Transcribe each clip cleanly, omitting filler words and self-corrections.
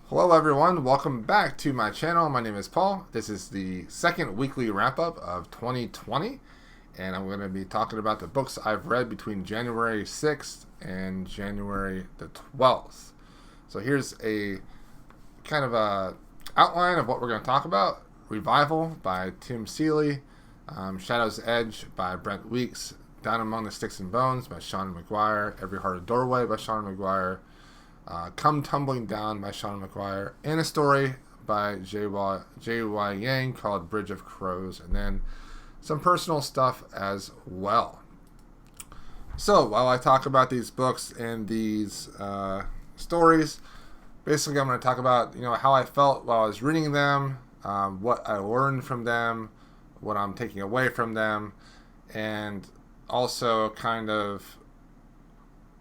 Hello everyone, welcome back to my channel. My name is Paul. This is the second weekly wrap-up of 2020, and I'm going to be talking about the books I've read between January 6th and January the 12th. So here's a kind of a outline of what we're going to talk about. Revival by Tim Seeley, Shadow's Edge by Brent Weeks, Down Among the Sticks and Bones by Seanan McGuire, Every Heart a Doorway by Seanan McGuire, Come Tumbling Down by Seanan McGuire, and a story by J.Y. Yang called Bridge of Crows, and then some personal stuff as well. So while I talk about these books and these stories, basically I'm going to talk about how I felt while I was reading them, what I learned from them, what I'm taking away from them, and also kind of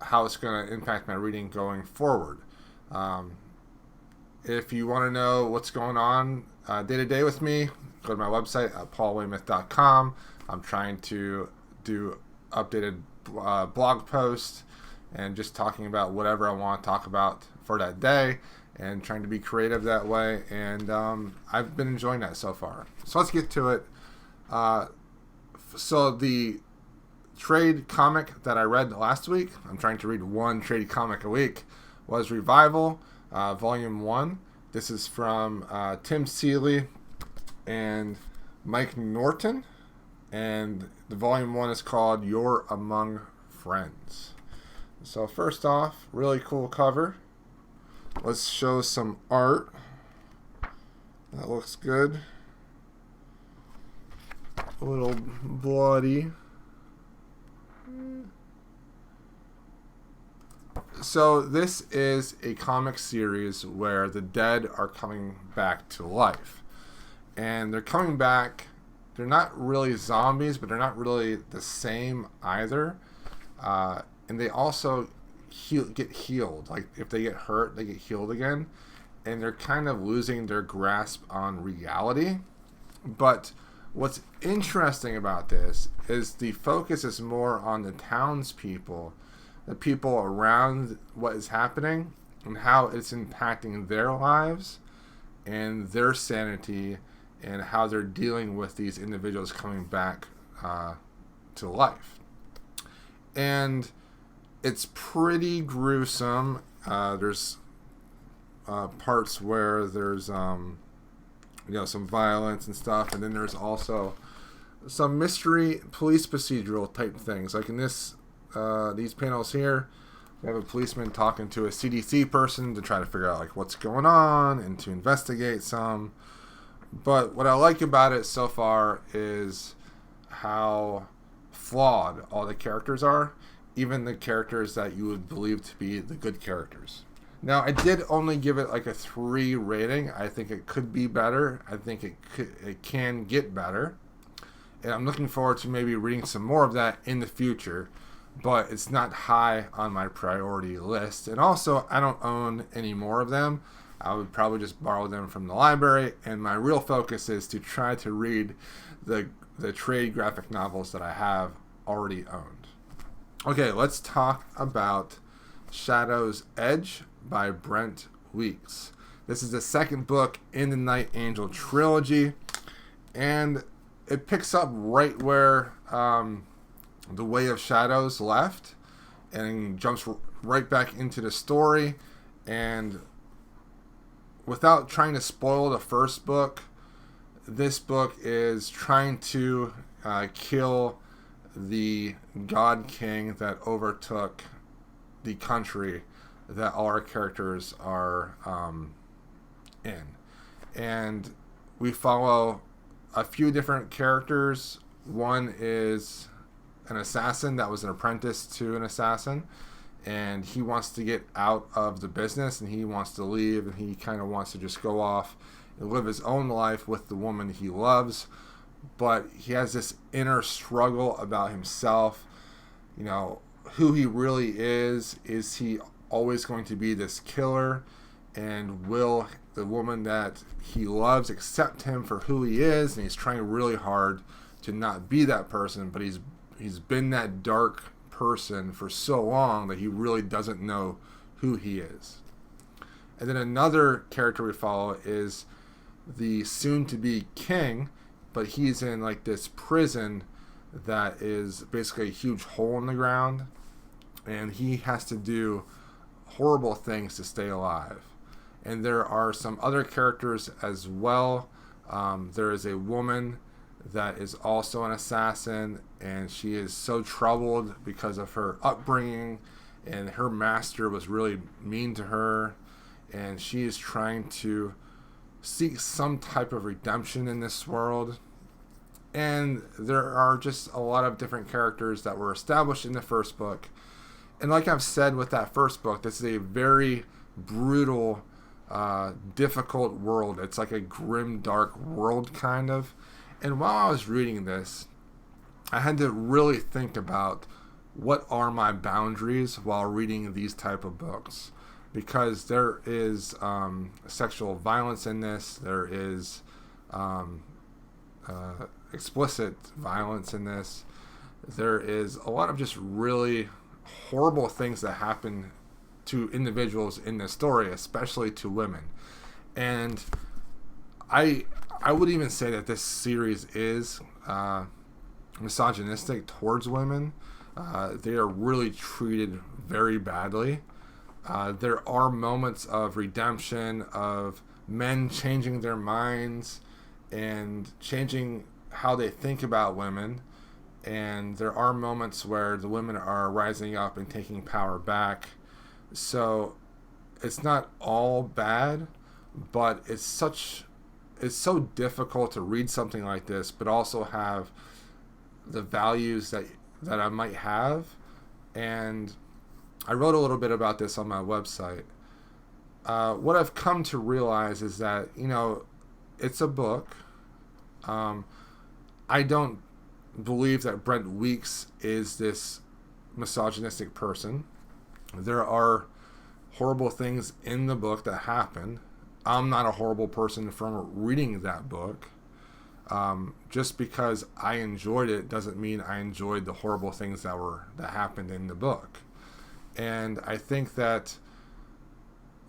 how it's going to impact my reading going forward. If you want to know what's going on day to day with me, go to my website at paulweymouth.com. I'm trying to do updated blog posts and just talking about whatever I want to talk about for that day and trying to be creative that way. And I've been enjoying that so far. So let's get to it. So the trade comic that I read last week, I'm trying to read one trade comic a week, was Revival, Volume 1. This is from Tim Seeley and Mike Norton, and the Volume 1 is called You're Among Friends. So first off, really cool cover. Let's show some art. That looks good. A little bloody. So this is a comic series where the dead are coming back to life. And they're coming back, they're not really zombies, but they're not really the same either. And they also get healed. Like if they get hurt, they get healed again. And they're kind of losing their grasp on reality. But what's interesting about this is the focus is more on the townspeople, the people around what is happening, and how it's impacting their lives and their sanity and how they're dealing with these individuals coming back to life. And it's pretty gruesome. There's parts where there's some violence and stuff, and then there's also some mystery police procedural type things. Like in these panels here, we have a policeman talking to a CDC person to try to figure out like what's going on and to investigate some. But what I like about it so far is how flawed all the characters are, even the characters that you would believe to be the good characters. Now, I did only give it like a 3 rating. I think it could be better. I think it can get better. And I'm looking forward to maybe reading some more of that in the future. But it's not high on my priority list. And also, I don't own any more of them. I would probably just borrow them from the library. And my real focus is to try to read the trade graphic novels that I have already owned. Okay, let's talk about Shadow's Edge by Brent Weeks. This is the second book in the Night Angel trilogy, and it picks up right where the Way of Shadows left and jumps right back into the story. And without trying to spoil the first book, this book is trying to kill the God King that overtook the country that all our characters are in. And we follow a few different characters. One is an assassin that was an apprentice to an assassin, and he wants to get out of the business, and he wants to leave, and he kind of wants to just go off and live his own life with the woman he loves. But he has this inner struggle about himself. Who he really is he always going to be this killer, and will the woman that he loves accept him for who he is? And he's trying really hard to not be that person, but he's been that dark person for so long that he really doesn't know who he is. And then another character we follow is the soon-to-be king, but he's in like this prison that is basically a huge hole in the ground, and he has to do horrible things to stay alive. And there are some other characters as well. There is a woman that is also an assassin, and she is so troubled because of her upbringing, and her master was really mean to her, and she is trying to seek some type of redemption in this world. And there are just a lot of different characters that were established in the first book. And like I've said with that first book, this is a very brutal, difficult world. It's like a grim, dark world, kind of. And while I was reading this, I had to really think about what are my boundaries while reading these type of books. Because there is sexual violence in this. There is explicit violence in this. There is a lot of just really horrible things that happen to individuals in this story, especially to women. And I would even say that this series is misogynistic towards women. They are really treated very badly. There are moments of redemption, of men changing their minds and changing how they think about women. And there are moments where the women are rising up and taking power back. So it's not all bad, but it's so difficult to read something like this, but also have the values that I might have. And I wrote a little bit about this on my website. What I've come to realize is that, it's a book. I don't believe that Brent Weeks is this misogynistic person. There are horrible things in the book that happen. I'm not a horrible person from reading that book. Just because I enjoyed it doesn't mean I enjoyed the horrible things that happened in the book. And I think that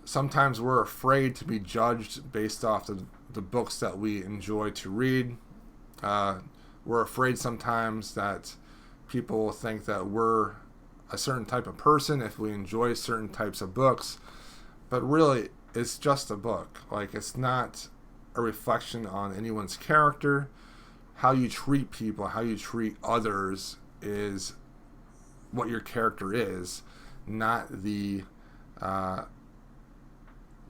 sometimes we're afraid to be judged based off the books that we enjoy to read. We're afraid sometimes that people will think that we're a certain type of person if we enjoy certain types of books. But really, it's just a book. Like, it's not a reflection on anyone's character. How you treat people, how you treat others is what your character is, not the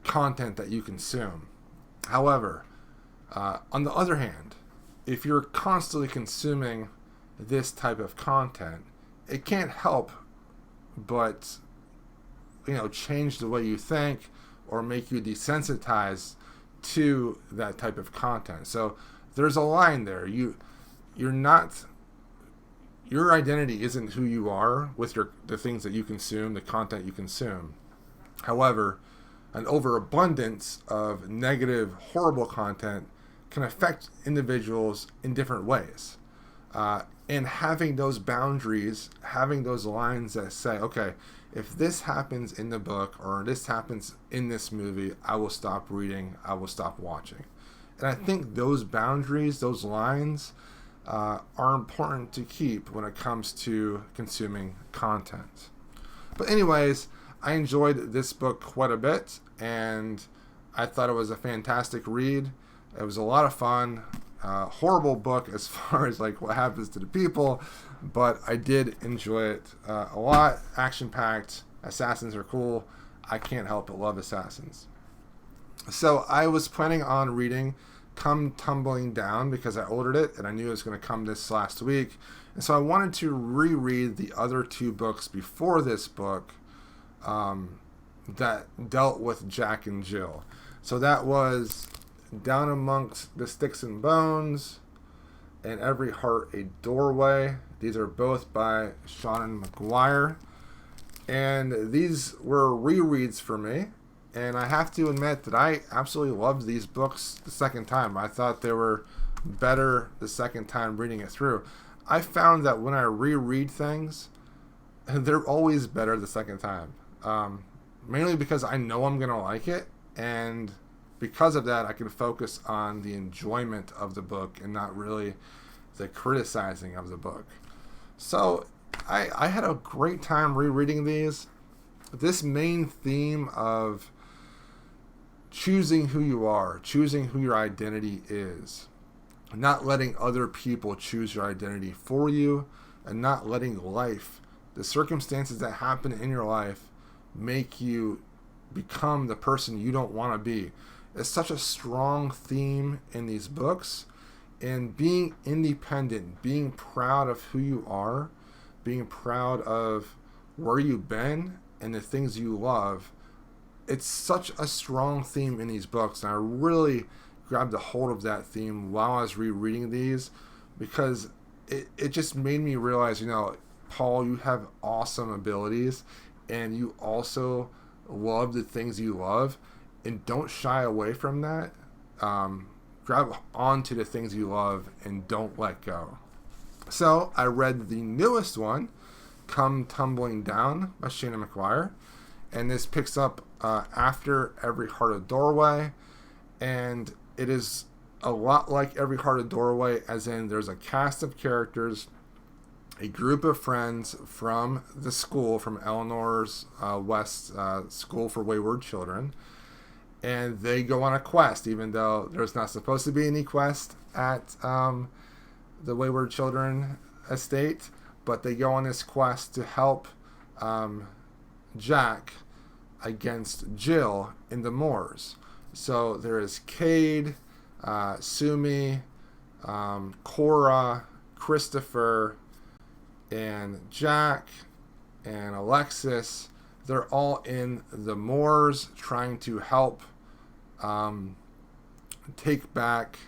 content that you consume. However, on the other hand, if you're constantly consuming this type of content, it can't help but change the way you think or make you desensitized to that type of content. So there's a line there. You're not, your identity isn't who you are with the things that you consume, the content you consume. However, an overabundance of negative, horrible content can affect individuals in different ways. And having those boundaries, having those lines that say, okay, if this happens in the book or this happens in this movie, I will stop reading, I will stop watching. And I think those boundaries, those lines, are important to keep when it comes to consuming content. But anyways, I enjoyed this book quite a bit, and I thought it was a fantastic read. It was a lot of fun. Horrible book as far as like what happens to the people, but I did enjoy it a lot. Action-packed. Assassins are cool. I can't help but love assassins. So I was planning on reading Come Tumbling Down because I ordered it and I knew it was going to come this last week. And so I wanted to reread the other two books before this book that dealt with Jack and Jill. So that was Down Amongst the Sticks and Bones and Every Heart a Doorway. These are both by Seanan McGuire. And these were rereads for me. And I have to admit that I absolutely loved these books the second time. I thought they were better the second time reading it through. I found that when I reread things, they're always better the second time. mainly because I know I'm going to like it, and because of that, I can focus on the enjoyment of the book and not really the criticizing of the book. So I had a great time rereading these. This main theme of choosing who you are, choosing who your identity is, not letting other people choose your identity for you, and not letting life, the circumstances that happen in your life, make you become the person you don't want to be. It's such a strong theme in these books. And being independent, being proud of who you are, being proud of where you've been and the things you love, it's such a strong theme in these books. And I really grabbed a hold of that theme while I was rereading these, because it just made me realize, Paul, you have awesome abilities, and you also love the things you love, and don't shy away from that. Grab onto the things you love and don't let go. So I read the newest one, Come Tumbling Down by Seanan McGuire, and this picks up after Every Heart a Doorway, and it is a lot like Every Heart a Doorway, as in there's a cast of characters, a group of friends from the school, from Eleanor's West School for Wayward Children, and they go on a quest, even though there's not supposed to be any quest at the Wayward Children estate, but they go on this quest to help Jack against Jill in the moors. So there is Cade, Sumi, Cora, Christopher, and Jack, and Alexis. They're all in the moors trying to help take back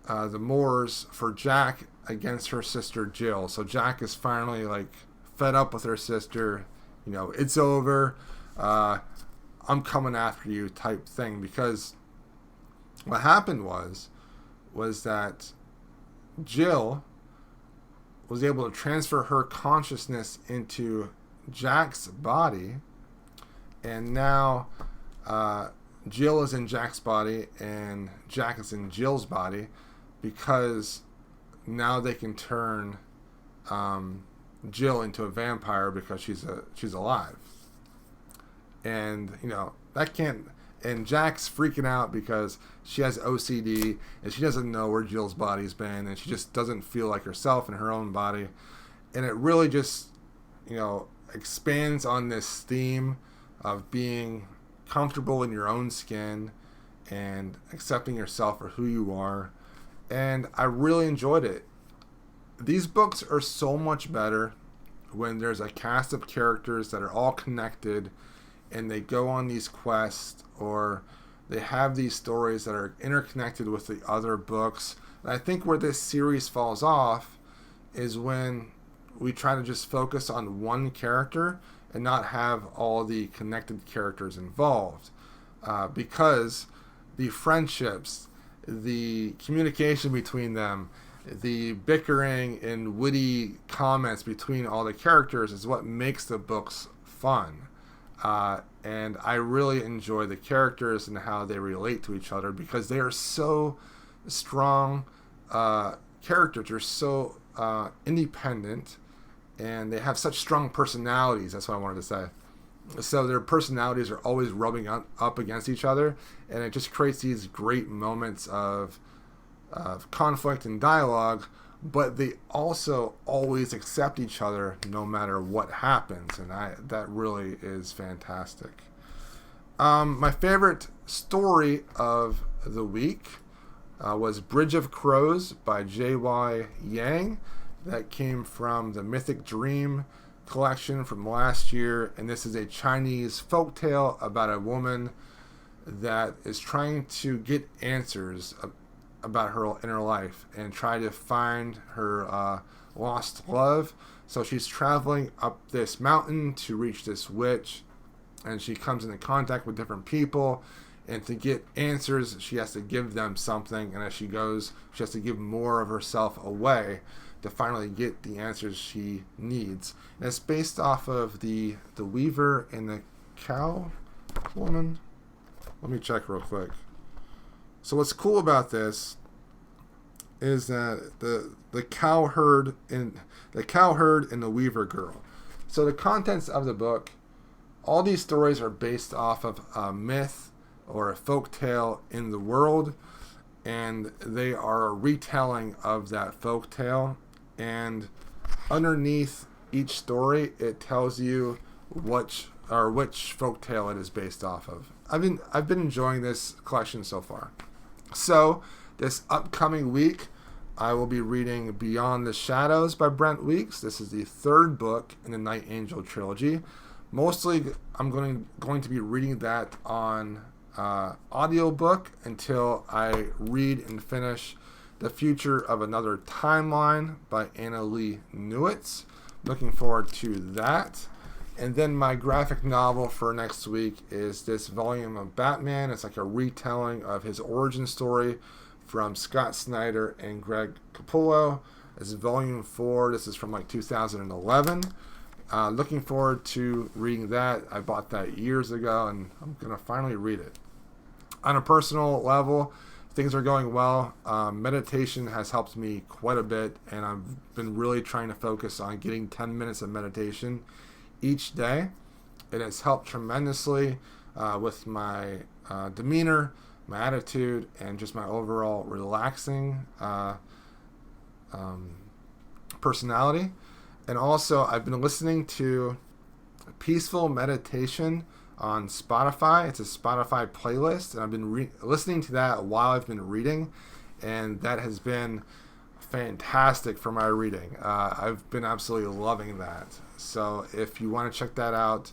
the moors for Jack against her sister Jill. So Jack is finally fed up with her sister. It's over. I'm coming after you type thing. Because what happened was that Jill was able to transfer her consciousness into Jack's body, and now Jill is in Jack's body and Jack is in Jill's body, because now they can turn Jill into a vampire because she's alive. And that can't, and Jack's freaking out because she has OCD and she doesn't know where Jill's body's been, and she just doesn't feel like herself in her own body. And it really just expands on this theme of being comfortable in your own skin and accepting yourself for who you are. And I really enjoyed it. These books are so much better when there's a cast of characters that are all connected, and they go on these quests, or they have these stories that are interconnected with the other books. And I think where this series falls off is when we try to just focus on one character and not have all the connected characters involved, because the friendships, the communication between them, the bickering and witty comments between all the characters is what makes the books fun. And I really enjoy the characters and how they relate to each other, because they are so strong characters. They're so independent, and they have such strong personalities. That's what I wanted to say. So their personalities are always rubbing up against each other, and it just creates these great moments of conflict and dialogue, but they also always accept each other no matter what happens, and that really is fantastic. My favorite story of the week was Bridge of Crows by J.Y. Yang. That came from the Mythic Dream collection from last year, and this is a Chinese folktale about a woman that is trying to get answers about her inner life and try to find her lost love. So she's traveling up this mountain to reach this witch, and she comes into contact with different people, and to get answers she has to give them something, and as she goes she has to give more of herself away to finally get the answers she needs. And it's based off of the Weaver and the cow woman? Let me check real quick. So what's cool about this is that the cow herd and the Weaver Girl. So the contents of the book, all these stories are based off of a myth or a folk tale in the world, and they are a retelling of that folk tale. And underneath each story, it tells you which folk tale it is based off of. I've been enjoying this collection so far. So this upcoming week, I will be reading Beyond the Shadows by Brent. This is the third book in the Night Angel trilogy. Mostly, I'm going to be reading that on audiobook until I read and finish The Future of Another Timeline by Anna Lee Newitz. Looking forward to that. And then my graphic novel for next week is this volume of Batman. It's like a retelling of his origin story from Scott Snyder and Greg Capullo. This is volume 4. This is from like 2011. Looking forward to reading that. I bought that years ago, and I'm going to finally read it. On a personal level, things are going well. Meditation has helped me quite a bit, and I've been really trying to focus on getting 10 minutes of meditation each day. It has helped tremendously with my demeanor, my attitude, and just my overall relaxing personality. And also, I've been listening to Peaceful Meditation on Spotify. It's a Spotify playlist, and I've been listening to that while I've been reading, and that has been fantastic for my reading. I've been absolutely loving that. So if you want to check that out,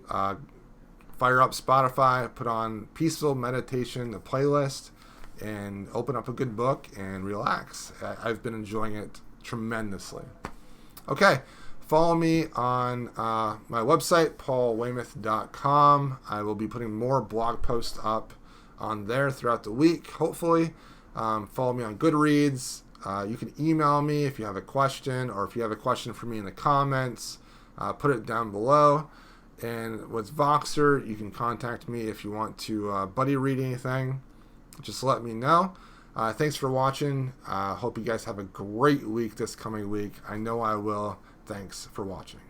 fire up Spotify, put on Peaceful Meditation, the playlist, and open up a good book and relax. I've been enjoying it tremendously. Okay, follow me on my website, paulweymouth.com. I will be putting more blog posts up on there throughout the week, hopefully. Follow me on Goodreads. You can email me if you have a question, or if you have a question for me in the comments, put it down below. And with Voxer, you can contact me if you want to buddy read anything. Just let me know. Thanks for watching. Hope you guys have a great week this coming week. I know I will. Thanks for watching.